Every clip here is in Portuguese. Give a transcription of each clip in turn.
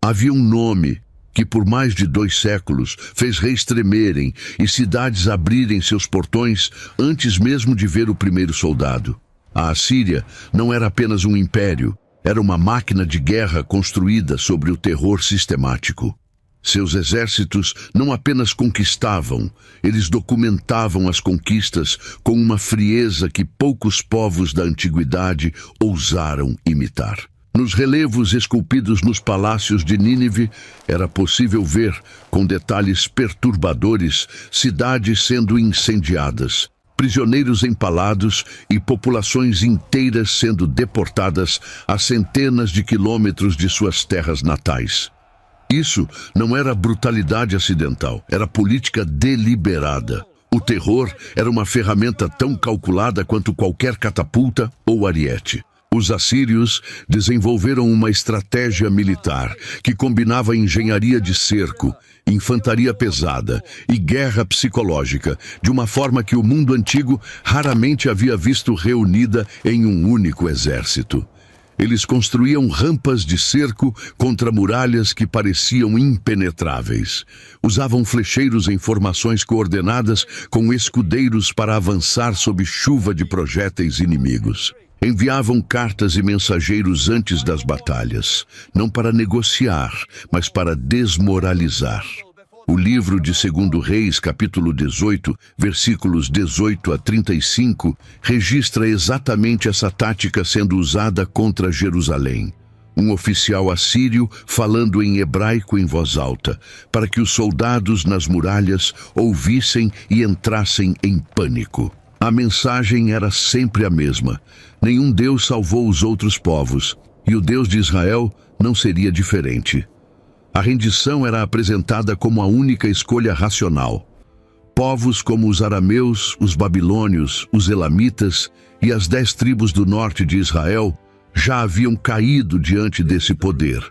Havia um nome que por mais de 2 séculos fez reis tremerem e cidades abrirem seus portões antes mesmo de ver o primeiro soldado. A Assíria não era apenas um império, era uma máquina de guerra construída sobre o terror sistemático. Seus exércitos não apenas conquistavam, eles documentavam as conquistas com uma frieza que poucos povos da antiguidade ousaram imitar. Nos relevos esculpidos nos palácios de Nínive, era possível ver, com detalhes perturbadores, cidades sendo incendiadas, prisioneiros empalados e populações inteiras sendo deportadas a centenas de quilômetros de suas terras natais. Isso não era brutalidade acidental, era política deliberada. O terror era uma ferramenta tão calculada quanto qualquer catapulta ou ariete. Os assírios desenvolveram uma estratégia militar que combinava engenharia de cerco, infantaria pesada e guerra psicológica, de uma forma que o mundo antigo raramente havia visto reunida em um único exército. Eles construíam rampas de cerco contra muralhas que pareciam impenetráveis. Usavam flecheiros em formações coordenadas com escudeiros para avançar sob chuva de projéteis inimigos. Enviavam cartas e mensageiros antes das batalhas, não para negociar, mas para desmoralizar. O livro de 2 Reis, capítulo 18, versículos 18 a 35, registra exatamente essa tática sendo usada contra Jerusalém. Um oficial assírio falando em hebraico em voz alta, para que os soldados nas muralhas ouvissem e entrassem em pânico. A mensagem era sempre a mesma: nenhum Deus salvou os outros povos, e o Deus de Israel não seria diferente. A rendição era apresentada como a única escolha racional. Povos como os arameus, os babilônios, os elamitas e as 10 tribos do norte de Israel já haviam caído diante desse poder.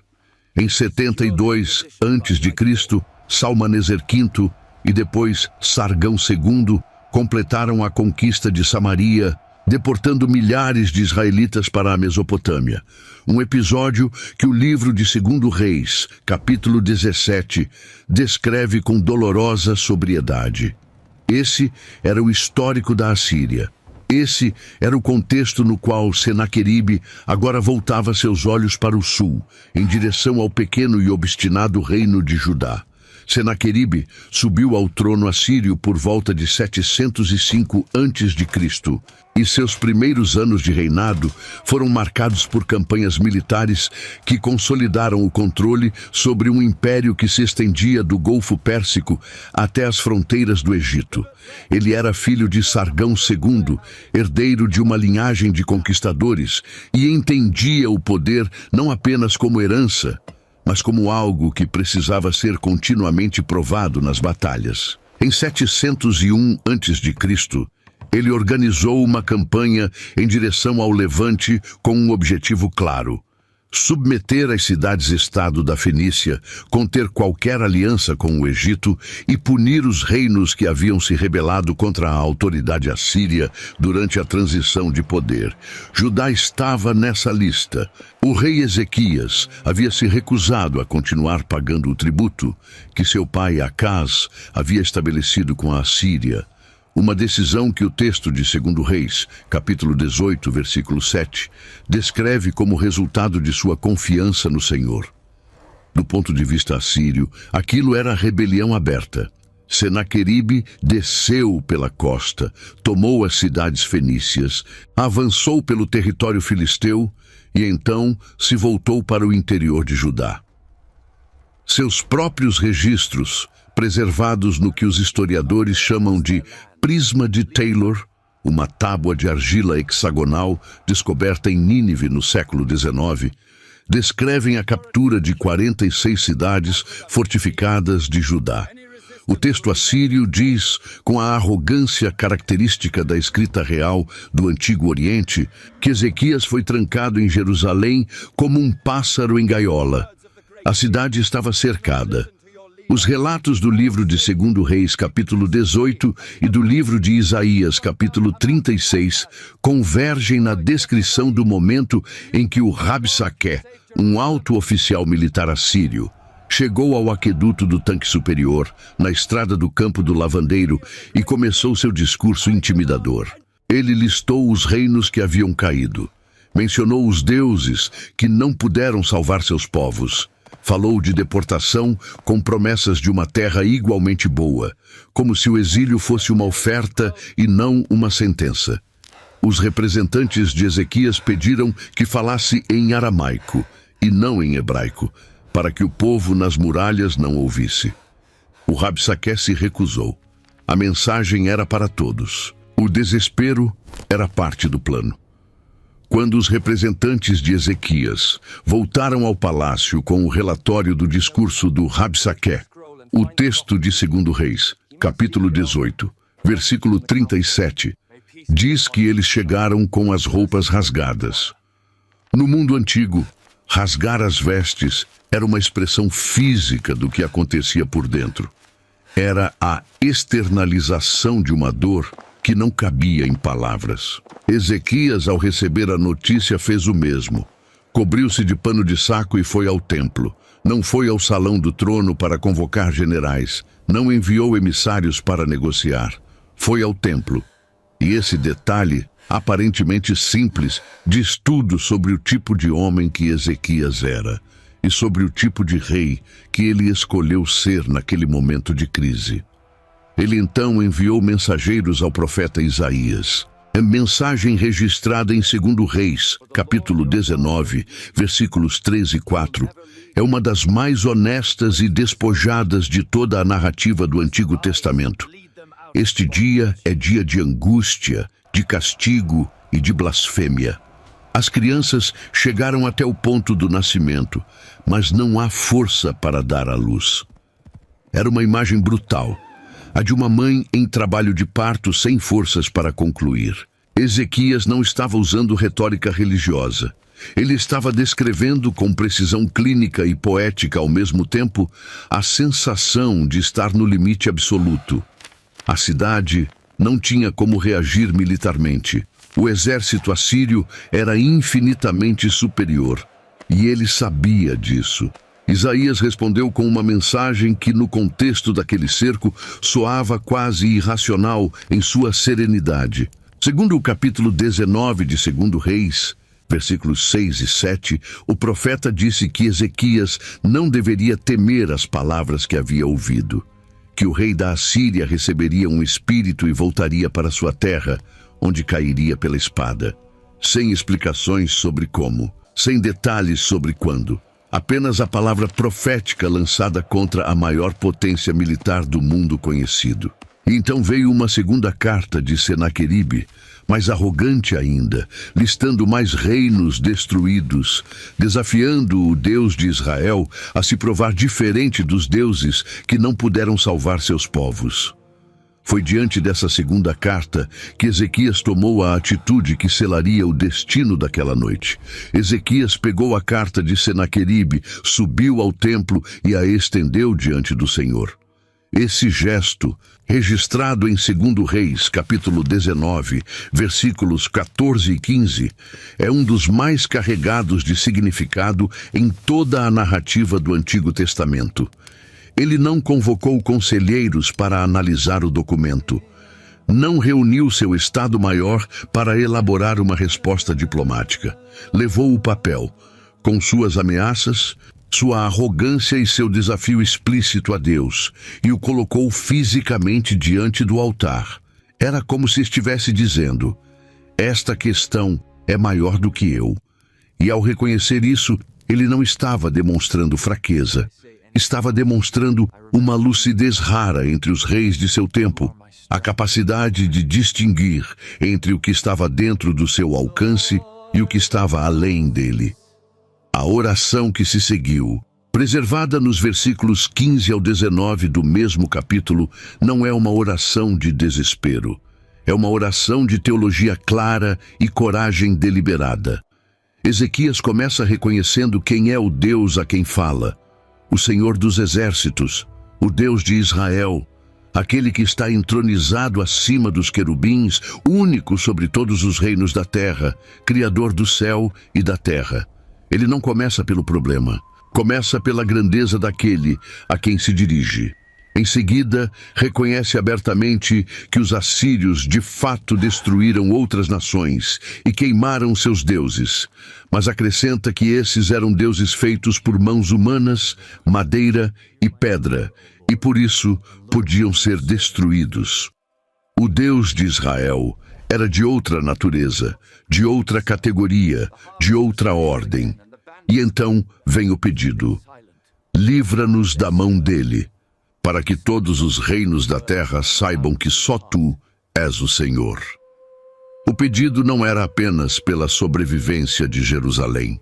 Em 72 a.C., Salmaneser V e depois Sargão II completaram a conquista de Samaria, deportando milhares de israelitas para a Mesopotâmia. Um episódio que o livro de 2 Reis, capítulo 17, descreve com dolorosa sobriedade. Esse era o histórico da Assíria. Esse era o contexto no qual Senaqueribe agora voltava seus olhos para o sul, em direção ao pequeno e obstinado reino de Judá. Senaqueribe subiu ao trono assírio por volta de 705 a.C., e seus primeiros anos de reinado foram marcados por campanhas militares que consolidaram o controle sobre um império que se estendia do Golfo Pérsico até as fronteiras do Egito. Ele era filho de Sargão II, herdeiro de uma linhagem de conquistadores, e entendia o poder não apenas como herança, mas como algo que precisava ser continuamente provado nas batalhas. Em 701 a.C., ele organizou uma campanha em direção ao Levante com um objetivo claro: submeter as cidades-estado da Fenícia, conter qualquer aliança com o Egito e punir os reinos que haviam se rebelado contra a autoridade assíria durante a transição de poder. Judá estava nessa lista. O rei Ezequias havia se recusado a continuar pagando o tributo que seu pai Acaz havia estabelecido com a Assíria. Uma decisão que o texto de 2 Reis, capítulo 18, versículo 7, descreve como resultado de sua confiança no Senhor. Do ponto de vista assírio, aquilo era rebelião aberta. Senaqueribe desceu pela costa, tomou as cidades fenícias, avançou pelo território filisteu e então se voltou para o interior de Judá. Seus próprios registros, preservados no que os historiadores chamam de Prisma de Taylor, uma tábua de argila hexagonal descoberta em Nínive no século XIX, descrevem a captura de 46 cidades fortificadas de Judá. O texto assírio diz, com a arrogância característica da escrita real do Antigo Oriente, que Ezequias foi trancado em Jerusalém como um pássaro em gaiola. A cidade estava cercada. Os relatos do livro de 2 Reis, capítulo 18, e do livro de Isaías, capítulo 36, convergem na descrição do momento em que o Rabsaqué, um alto oficial militar assírio, chegou ao aqueduto do tanque superior, na estrada do campo do lavandeiro, e começou seu discurso intimidador. Ele listou os reinos que haviam caído. Mencionou os deuses que não puderam salvar seus povos. Falou de deportação com promessas de uma terra igualmente boa, como se o exílio fosse uma oferta e não uma sentença. Os representantes de Ezequias pediram que falasse em aramaico e não em hebraico, para que o povo nas muralhas não ouvisse. O Rabsaqué se recusou. A mensagem era para todos. O desespero era parte do plano. Quando os representantes de Ezequias voltaram ao palácio com o relatório do discurso do Rabsaqué, o texto de 2 Reis, capítulo 18, versículo 37, diz que eles chegaram com as roupas rasgadas. No mundo antigo, rasgar as vestes era uma expressão física do que acontecia por dentro. Era a externalização de uma dor que não cabia em palavras. Ezequias, ao receber a notícia, fez o mesmo. Cobriu-se de pano de saco e foi ao templo. Não foi ao salão do trono para convocar generais. Não enviou emissários para negociar. Foi ao templo. E esse detalhe, aparentemente simples, diz tudo sobre o tipo de homem que Ezequias era e sobre o tipo de rei que ele escolheu ser naquele momento de crise. Ele então enviou mensageiros ao profeta Isaías. A mensagem registrada em 2 Reis, capítulo 19, versículos 3 e 4, é uma das mais honestas e despojadas de toda a narrativa do Antigo Testamento. Este dia é dia de angústia, de castigo e de blasfêmia. As crianças chegaram até o ponto do nascimento, mas não há força para dar à luz. Era uma imagem brutal, a de uma mãe em trabalho de parto sem forças para concluir. Ezequias não estava usando retórica religiosa. Ele estava descrevendo com precisão clínica e poética ao mesmo tempo a sensação de estar no limite absoluto. A cidade não tinha como reagir militarmente. O exército assírio era infinitamente superior, e ele sabia disso. Isaías respondeu com uma mensagem que, no contexto daquele cerco, soava quase irracional em sua serenidade. Segundo o capítulo 19 de 2 Reis, versículos 6 e 7, o profeta disse que Ezequias não deveria temer as palavras que havia ouvido, que o rei da Assíria receberia um espírito e voltaria para sua terra, onde cairia pela espada, sem explicações sobre como, sem detalhes sobre quando. Apenas a palavra profética lançada contra a maior potência militar do mundo conhecido. E então veio uma segunda carta de Senaqueribe, mais arrogante ainda, listando mais reinos destruídos, desafiando o Deus de Israel a se provar diferente dos deuses que não puderam salvar seus povos. Foi diante dessa segunda carta que Ezequias tomou a atitude que selaria o destino daquela noite. Ezequias pegou a carta de Senaqueribe, subiu ao templo e a estendeu diante do Senhor. Esse gesto, registrado em 2 Reis, capítulo 19, versículos 14 e 15, é um dos mais carregados de significado em toda a narrativa do Antigo Testamento. Ele não convocou conselheiros para analisar o documento. Não reuniu seu Estado-Maior para elaborar uma resposta diplomática. Levou o papel, com suas ameaças, sua arrogância e seu desafio explícito a Deus, e o colocou fisicamente diante do altar. Era como se estivesse dizendo: esta questão é maior do que eu. E ao reconhecer isso, ele não estava demonstrando fraqueza. Estava demonstrando uma lucidez rara entre os reis de seu tempo, a capacidade de distinguir entre o que estava dentro do seu alcance e o que estava além dele. A oração que se seguiu, preservada nos versículos 15 ao 19 do mesmo capítulo, não é uma oração de desespero. É uma oração de teologia clara e coragem deliberada. Ezequias começa reconhecendo quem é o Deus a quem fala: o Senhor dos Exércitos, o Deus de Israel, aquele que está entronizado acima dos querubins, único sobre todos os reinos da terra, Criador do céu e da terra. Ele não começa pelo problema, começa pela grandeza daquele a quem se dirige. Em seguida, reconhece abertamente que os assírios de fato destruíram outras nações e queimaram seus deuses, mas acrescenta que esses eram deuses feitos por mãos humanas, madeira e pedra, e por isso podiam ser destruídos. O Deus de Israel era de outra natureza, de outra categoria, de outra ordem. E então vem o pedido: livra-nos da mão dele, para que todos os reinos da terra saibam que só tu és o Senhor. O pedido não era apenas pela sobrevivência de Jerusalém.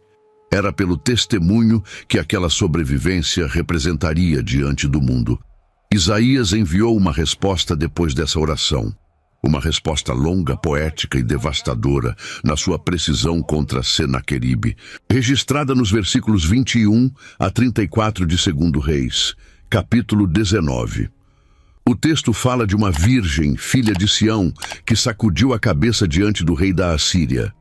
Era pelo testemunho que aquela sobrevivência representaria diante do mundo. Isaías enviou uma resposta depois dessa oração. Uma resposta longa, poética e devastadora na sua precisão contra Senaqueribe, registrada nos versículos 21 a 34 de 2 Reis, capítulo 19. O texto fala de uma virgem, filha de Sião, que sacudiu a cabeça diante do rei da Assíria.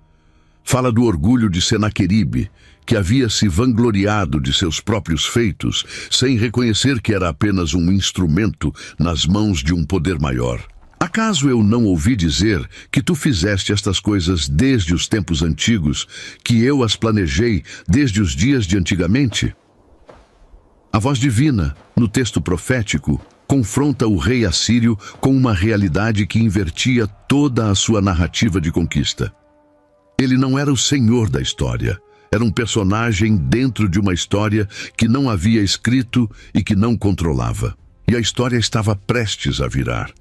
Fala do orgulho de Senaqueribe, que havia se vangloriado de seus próprios feitos, sem reconhecer que era apenas um instrumento nas mãos de um poder maior. Acaso eu não ouvi dizer que tu fizeste estas coisas desde os tempos antigos, que eu as planejei desde os dias de antigamente? A voz divina, no texto profético, confronta o rei assírio com uma realidade que invertia toda a sua narrativa de conquista. Ele não era o senhor da história. Era um personagem dentro de uma história que não havia escrito e que não controlava. E a história estava prestes a virar.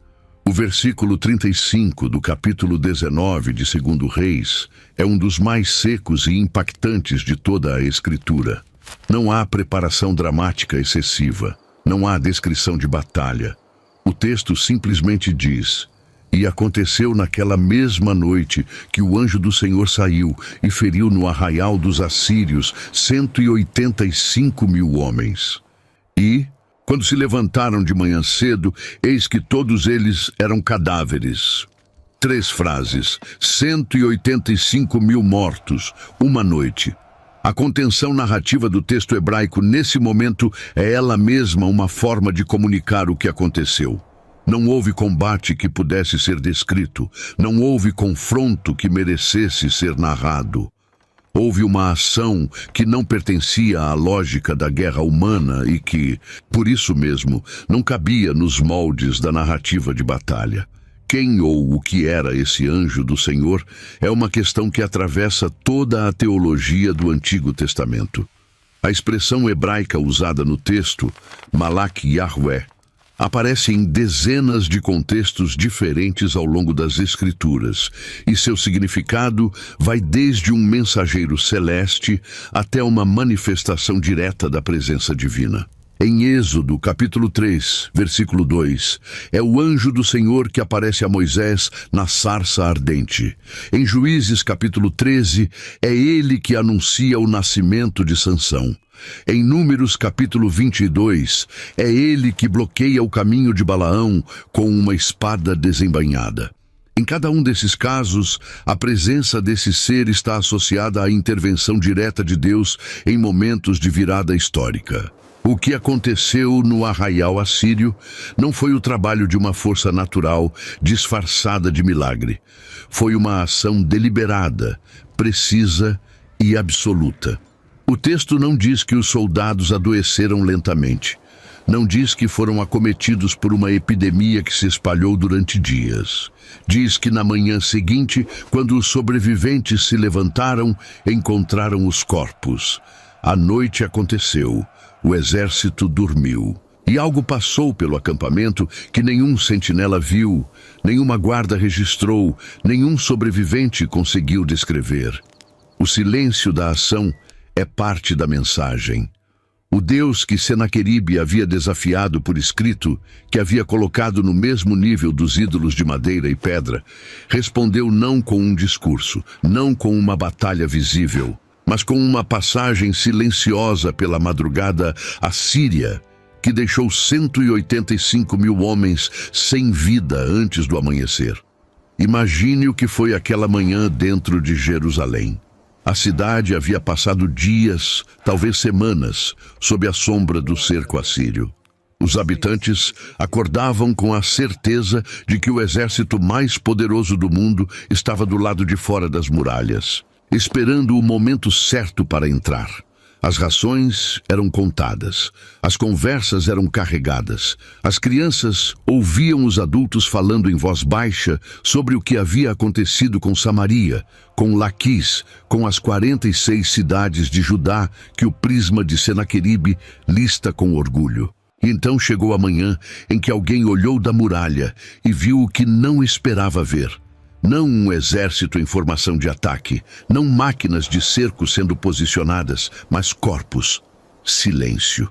O versículo 35 do capítulo 19 de 2 Reis é um dos mais secos e impactantes de toda a Escritura. Não há preparação dramática excessiva, não há descrição de batalha. O texto simplesmente diz: e aconteceu naquela mesma noite que o anjo do Senhor saiu e feriu no arraial dos assírios 185.000 homens. E, quando se levantaram de manhã cedo, eis que todos eles eram cadáveres. 3 frases: 185.000 mortos, uma noite. A contenção narrativa do texto hebraico nesse momento é ela mesma uma forma de comunicar o que aconteceu. Não houve combate que pudesse ser descrito, não houve confronto que merecesse ser narrado. Houve uma ação que não pertencia à lógica da guerra humana e que, por isso mesmo, não cabia nos moldes da narrativa de batalha. Quem ou o que era esse anjo do Senhor é uma questão que atravessa toda a teologia do Antigo Testamento. A expressão hebraica usada no texto, Malach Yahweh, aparece em dezenas de contextos diferentes ao longo das Escrituras, e seu significado vai desde um mensageiro celeste até uma manifestação direta da presença divina. Em Êxodo, capítulo 3, versículo 2, é o anjo do Senhor que aparece a Moisés na sarça ardente. Em Juízes, capítulo 13, é ele que anuncia o nascimento de Sansão. Em Números, capítulo 22, é ele que bloqueia o caminho de Balaão com uma espada desembainhada. Em cada um desses casos, a presença desse ser está associada à intervenção direta de Deus em momentos de virada histórica. O que aconteceu no arraial assírio não foi o trabalho de uma força natural disfarçada de milagre. Foi uma ação deliberada, precisa e absoluta. O texto não diz que os soldados adoeceram lentamente. Não diz que foram acometidos por uma epidemia que se espalhou durante dias. Diz que na manhã seguinte, quando os sobreviventes se levantaram, encontraram os corpos. A noite aconteceu. O exército dormiu. E algo passou pelo acampamento que nenhum sentinela viu, nenhuma guarda registrou, nenhum sobrevivente conseguiu descrever. O silêncio da ação é parte da mensagem. O Deus que Senaqueribe havia desafiado por escrito, que havia colocado no mesmo nível dos ídolos de madeira e pedra, respondeu não com um discurso, não com uma batalha visível, mas com uma passagem silenciosa pela madrugada assíria, que deixou 185 mil homens sem vida antes do amanhecer. Imagine o que foi aquela manhã dentro de Jerusalém. A cidade havia passado dias, talvez semanas, sob a sombra do cerco assírio. Os habitantes acordavam com a certeza de que o exército mais poderoso do mundo estava do lado de fora das muralhas, esperando o momento certo para entrar. As rações eram contadas, as conversas eram carregadas, as crianças ouviam os adultos falando em voz baixa sobre o que havia acontecido com Samaria, com Laquis, com as 46 cidades de Judá que o prisma de Senaqueribe lista com orgulho. E então chegou a manhã em que alguém olhou da muralha e viu o que não esperava ver. Não um exército em formação de ataque, não máquinas de cerco sendo posicionadas, mas corpos. Silêncio.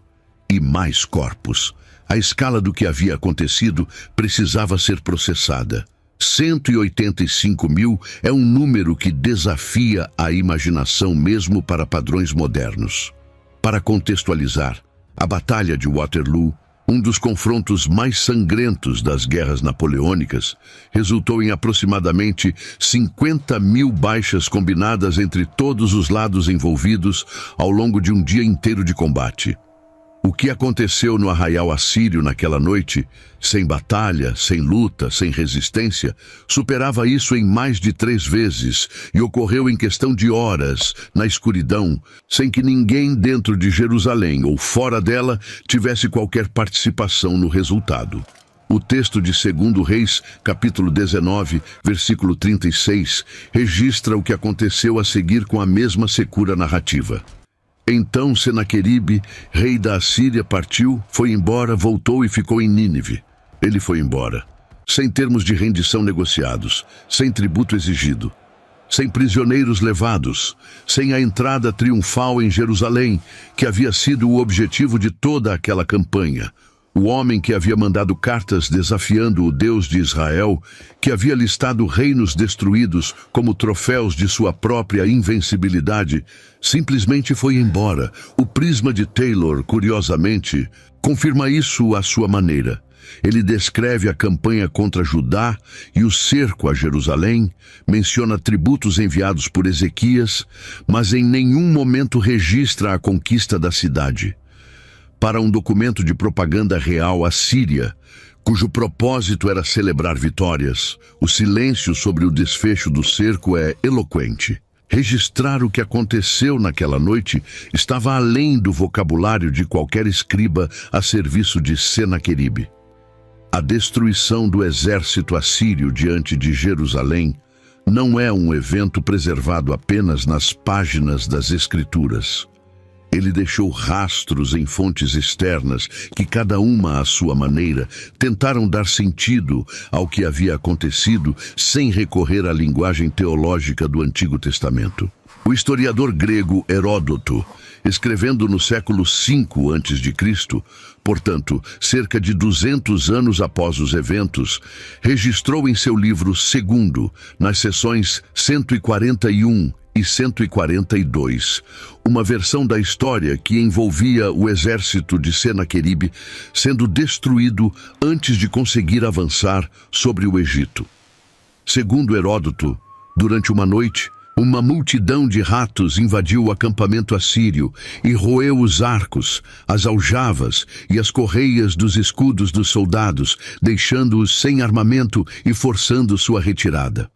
E mais corpos. A escala do que havia acontecido precisava ser processada. 185 mil é um número que desafia a imaginação mesmo para padrões modernos. Para contextualizar, a Batalha de Waterloo, um dos confrontos mais sangrentos das guerras napoleônicas, resultou em aproximadamente 50 mil baixas combinadas entre todos os lados envolvidos ao longo de um dia inteiro de combate. O que aconteceu no arraial assírio naquela noite, sem batalha, sem luta, sem resistência, superava isso em mais de 3 vezes e ocorreu em questão de horas, na escuridão, sem que ninguém dentro de Jerusalém ou fora dela tivesse qualquer participação no resultado. O texto de 2 Reis, capítulo 19, versículo 36, registra o que aconteceu a seguir com a mesma secura narrativa. Então Senaqueribe, rei da Assíria, partiu, foi embora, voltou e ficou em Nínive. Ele foi embora, sem termos de rendição negociados, sem tributo exigido, sem prisioneiros levados, sem a entrada triunfal em Jerusalém, que havia sido o objetivo de toda aquela campanha. O homem que havia mandado cartas desafiando o Deus de Israel, que havia listado reinos destruídos como troféus de sua própria invencibilidade, simplesmente foi embora. O prisma de Taylor, curiosamente, confirma isso à sua maneira. Ele descreve a campanha contra Judá e o cerco a Jerusalém, menciona tributos enviados por Ezequias, mas em nenhum momento registra a conquista da cidade. Para um documento de propaganda real assíria, cujo propósito era celebrar vitórias, o silêncio sobre o desfecho do cerco é eloquente. Registrar o que aconteceu naquela noite estava além do vocabulário de qualquer escriba a serviço de Senaqueribe. A destruição do exército assírio diante de Jerusalém não é um evento preservado apenas nas páginas das Escrituras. Ele deixou rastros em fontes externas que, cada uma à sua maneira, tentaram dar sentido ao que havia acontecido sem recorrer à linguagem teológica do Antigo Testamento. O historiador grego Heródoto, escrevendo no século V a.C., portanto, cerca de 200 anos após os eventos, registrou em seu livro Segundo, nas seções 141 e 142, uma versão da história que envolvia o exército de Senaqueribe sendo destruído antes de conseguir avançar sobre o Egito. Segundo Heródoto, durante uma noite, uma multidão de ratos invadiu o acampamento assírio e roeu os arcos, as aljavas e as correias dos escudos dos soldados, deixando-os sem armamento e forçando sua retirada.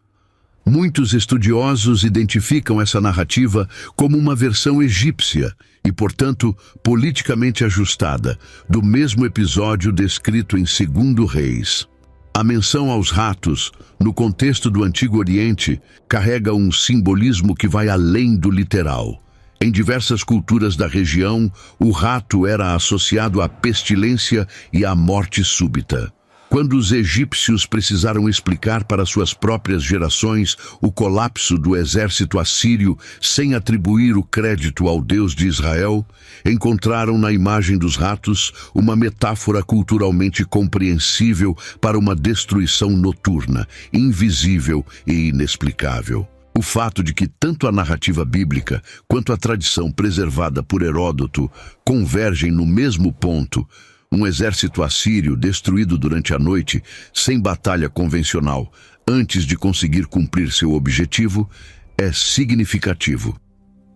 Muitos estudiosos identificam essa narrativa como uma versão egípcia e, portanto, politicamente ajustada, do mesmo episódio descrito em 2 Reis. A menção aos ratos, no contexto do Antigo Oriente, carrega um simbolismo que vai além do literal. Em diversas culturas da região, o rato era associado à pestilência e à morte súbita. Quando os egípcios precisaram explicar para suas próprias gerações o colapso do exército assírio sem atribuir o crédito ao Deus de Israel, encontraram na imagem dos ratos uma metáfora culturalmente compreensível para uma destruição noturna, invisível e inexplicável. O fato de que tanto a narrativa bíblica quanto a tradição preservada por Heródoto convergem no mesmo ponto, Um exército assírio destruído durante a noite, sem batalha convencional, antes de conseguir cumprir seu objetivo, é significativo.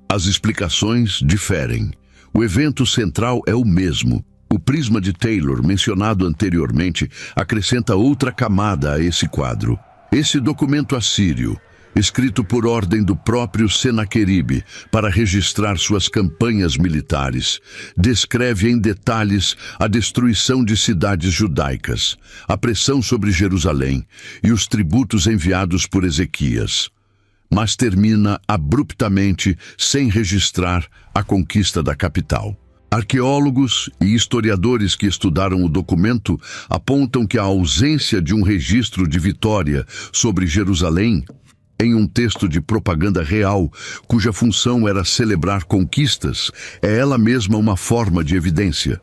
As explicações diferem. O evento central é o mesmo. O prisma de Taylor, mencionado anteriormente, acrescenta outra camada a esse quadro. Esse documento assírio, escrito por ordem do próprio Senaqueribe para registrar suas campanhas militares, descreve em detalhes a destruição de cidades judaicas, a pressão sobre Jerusalém e os tributos enviados por Ezequias. Mas termina abruptamente sem registrar a conquista da capital. Arqueólogos e historiadores que estudaram o documento apontam que a ausência de um registro de vitória sobre Jerusalém em um texto de propaganda real, cuja função era celebrar conquistas, é ela mesma uma forma de evidência.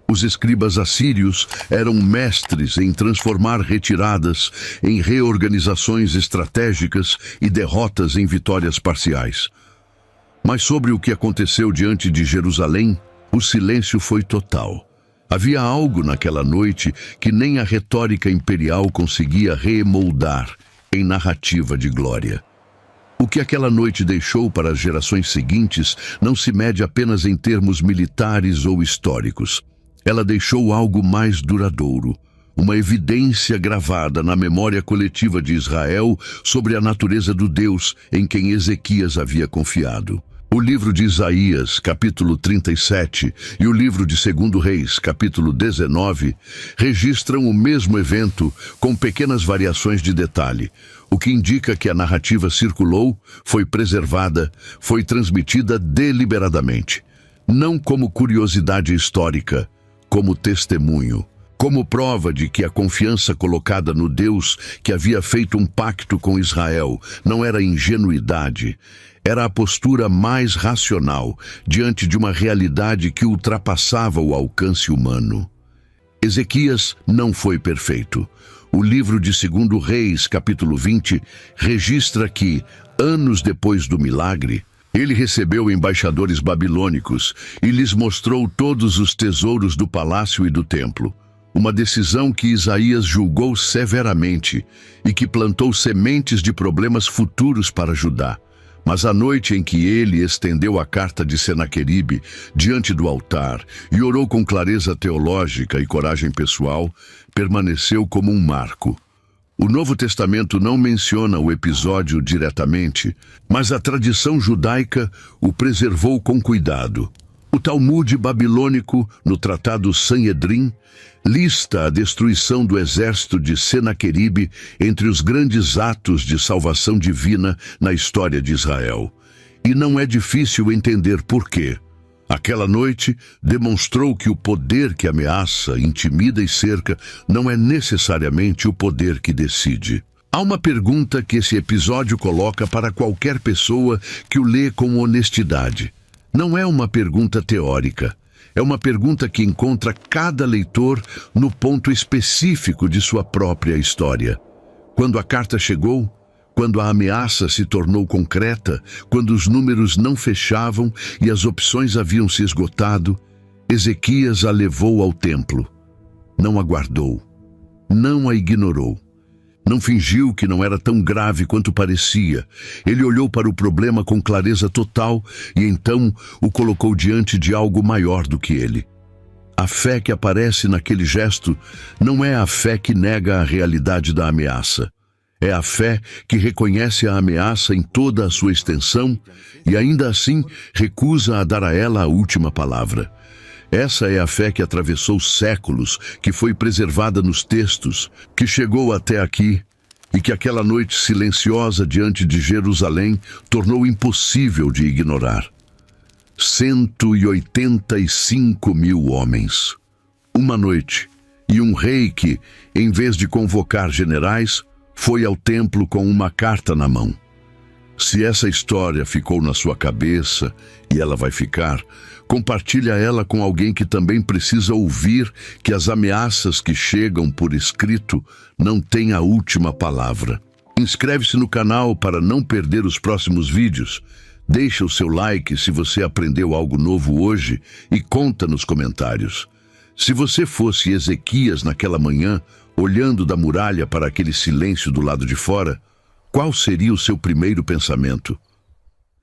Os escribas assírios eram mestres em transformar retiradas em reorganizações estratégicas e derrotas em vitórias parciais. Mas sobre o que aconteceu diante de Jerusalém, o silêncio foi total. Havia algo naquela noite que nem a retórica imperial conseguia remoldar em narrativa de glória. O que aquela noite deixou para as gerações seguintes não se mede apenas em termos militares ou históricos. Ela deixou algo mais duradouro, uma evidência gravada na memória coletiva de Israel sobre a natureza do Deus em quem Ezequias havia confiado. O livro de Isaías, capítulo 37, e o livro de 2 Reis, capítulo 19, registram o mesmo evento com pequenas variações de detalhe, o que indica que a narrativa circulou, foi preservada, foi transmitida deliberadamente, não como curiosidade histórica, como testemunho, como prova de que a confiança colocada no Deus que havia feito um pacto com Israel não era ingenuidade, era a postura mais racional diante de uma realidade que ultrapassava o alcance humano. Ezequias não foi perfeito. O livro de 2 Reis, capítulo 20, registra que, anos depois do milagre, ele recebeu embaixadores babilônicos e lhes mostrou todos os tesouros do palácio e do templo. Uma decisão que Isaías julgou severamente e que plantou sementes de problemas futuros para Judá. Mas a noite em que ele estendeu a carta de Senaqueribe diante do altar e orou com clareza teológica e coragem pessoal, permaneceu como um marco. O Novo Testamento não menciona o episódio diretamente, mas a tradição judaica o preservou com cuidado. O Talmud babilônico, no Tratado Sanhedrin, lista a destruição do exército de Senaqueribe entre os grandes atos de salvação divina na história de Israel. E não é difícil entender por quê. Aquela noite demonstrou que o poder que ameaça, intimida e cerca não é necessariamente o poder que decide. Há uma pergunta que esse episódio coloca para qualquer pessoa que o lê com honestidade. Não é uma pergunta teórica. É uma pergunta que encontra cada leitor no ponto específico de sua própria história. Quando a carta chegou, quando a ameaça se tornou concreta, quando os números não fechavam e as opções haviam se esgotado, Ezequias a levou ao templo. Não a guardou, não a ignorou. Não fingiu que não era tão grave quanto parecia. Ele olhou para o problema com clareza total e então o colocou diante de algo maior do que ele. A fé que aparece naquele gesto não é a fé que nega a realidade da ameaça. É a fé que reconhece a ameaça em toda a sua extensão e ainda assim recusa a dar a ela a última palavra. Essa é a fé que atravessou séculos, que foi preservada nos textos, que chegou até aqui e que aquela noite silenciosa diante de Jerusalém tornou impossível de ignorar. 185 mil homens. Uma noite e um rei que, em vez de convocar generais, foi ao templo com uma carta na mão. Se essa história ficou na sua cabeça, e ela vai ficar, compartilha ela com alguém que também precisa ouvir que as ameaças que chegam por escrito não têm a última palavra. Inscreve-se no canal para não perder os próximos vídeos. Deixa o seu like se você aprendeu algo novo hoje e conta nos comentários. Se você fosse Ezequias naquela manhã, olhando da muralha para aquele silêncio do lado de fora, qual seria o seu primeiro pensamento?